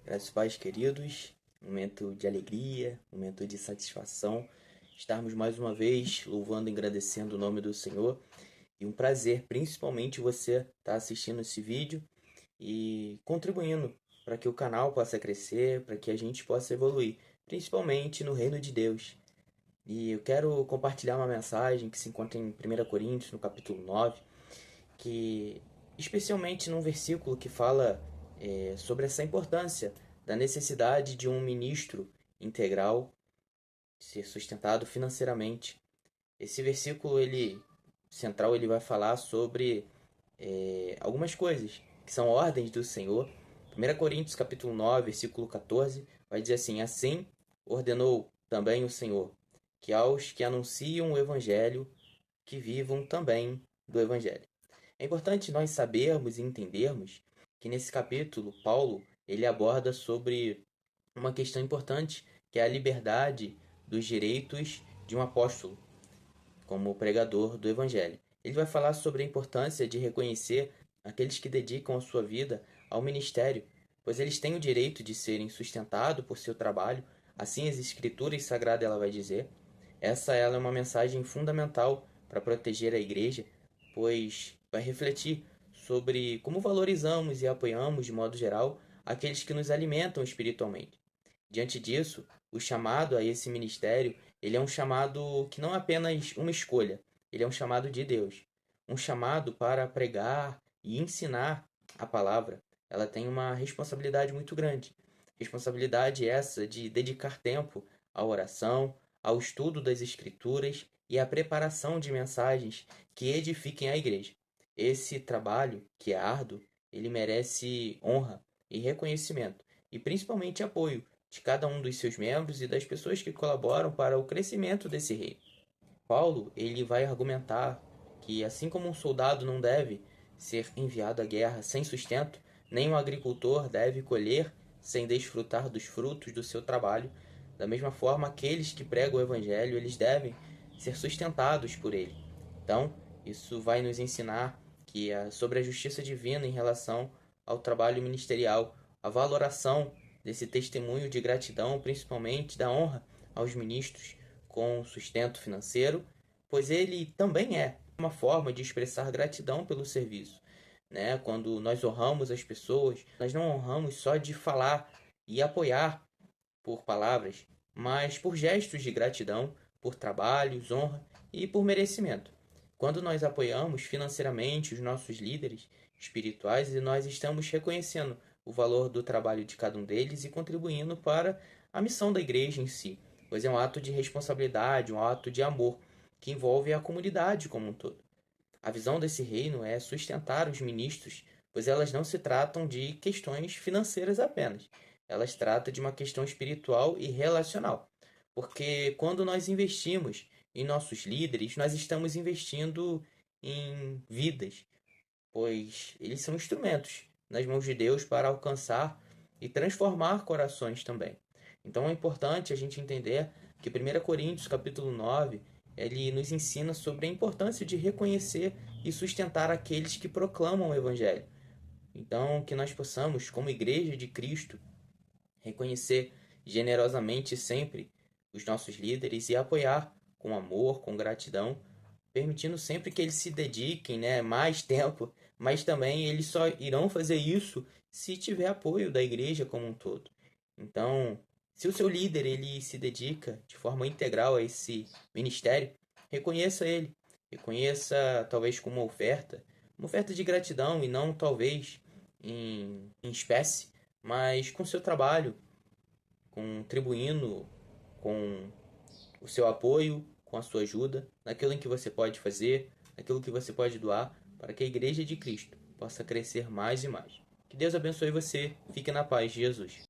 Graças pais queridos, momento de alegria, momento de satisfação, estarmos mais uma vez louvando e agradecendo o nome do Senhor. E um prazer, principalmente você estar assistindo esse vídeo e contribuindo para que o canal possa crescer, para que a gente possa evoluir, principalmente no reino de Deus. E eu quero compartilhar uma mensagem que se encontra em 1 Coríntios, no capítulo 9, que especialmente num versículo que fala sobre essa importância da necessidade de um ministro integral ser sustentado financeiramente. Esse versículo central ele vai falar sobre algumas coisas que são ordens do Senhor. 1 Coríntios capítulo 9, versículo 14, vai dizer assim: assim ordenou também o Senhor, que aos que anunciam o Evangelho, que vivam também do Evangelho. É importante nós sabermos e entendermos que nesse capítulo Paulo ele aborda sobre uma questão importante, que é a liberdade dos direitos de um apóstolo, como pregador do evangelho. Ele vai falar sobre a importância de reconhecer aqueles que dedicam a sua vida ao ministério, pois eles têm o direito de serem sustentados por seu trabalho, assim as escrituras sagradas ela vai dizer. Ela é uma mensagem fundamental para proteger a igreja, pois vai refletir sobre como valorizamos e apoiamos, de modo geral, aqueles que nos alimentam espiritualmente. Diante disso, o chamado a esse ministério, ele é um chamado que não é apenas uma escolha, ele é um chamado de Deus. Um chamado para pregar e ensinar a palavra. Ela tem uma responsabilidade muito grande. Responsabilidade essa de dedicar tempo à oração, ao estudo das Escrituras e à preparação de mensagens que edifiquem a igreja. Esse trabalho, que é árduo, ele merece honra e reconhecimento, e principalmente apoio de cada um dos seus membros e das pessoas que colaboram para o crescimento desse reino. Paulo, ele vai argumentar que assim como um soldado não deve ser enviado à guerra sem sustento, nem um agricultor deve colher sem desfrutar dos frutos do seu trabalho, da mesma forma aqueles que pregam o evangelho, eles devem ser sustentados por ele. Então, isso vai nos ensinar que sobre a justiça divina em relação ao trabalho ministerial, a valoração desse testemunho de gratidão, principalmente da honra aos ministros com sustento financeiro, pois ele também é uma forma de expressar gratidão pelo serviço. Né? Quando nós honramos as pessoas, nós não honramos só de falar e apoiar por palavras, mas por gestos de gratidão, por trabalhos, honra e por merecimento. Quando nós apoiamos financeiramente os nossos líderes espirituais, nós estamos reconhecendo o valor do trabalho de cada um deles e contribuindo para a missão da igreja em si, pois é um ato de responsabilidade, um ato de amor que envolve a comunidade como um todo. A visão desse reino é sustentar os ministros, pois elas não se tratam de questões financeiras apenas. Elas tratam de uma questão espiritual e relacional. Porque quando nós investimos em nossos líderes, nós estamos investindo em vidas, pois eles são instrumentos nas mãos de Deus para alcançar e transformar corações também. Então é importante a gente entender que 1 Coríntios capítulo 9 ele nos ensina sobre a importância de reconhecer e sustentar aqueles que proclamam o Evangelho. Então, que nós possamos, como Igreja de Cristo, reconhecer generosamente sempre os nossos líderes e apoiar com amor, com gratidão, permitindo sempre que eles se dediquem, né, mais tempo, mas também eles só irão fazer isso se tiver apoio da igreja como um todo. Então, se o seu líder ele se dedica de forma integral a esse ministério, reconheça ele, reconheça talvez como uma oferta de gratidão e não talvez em espécie, mas com seu trabalho, contribuindo com o seu apoio, com a sua ajuda, naquilo em que você pode fazer, naquilo que você pode doar, para que a Igreja de Cristo possa crescer mais e mais. Que Deus abençoe você. Fique na paz de Jesus.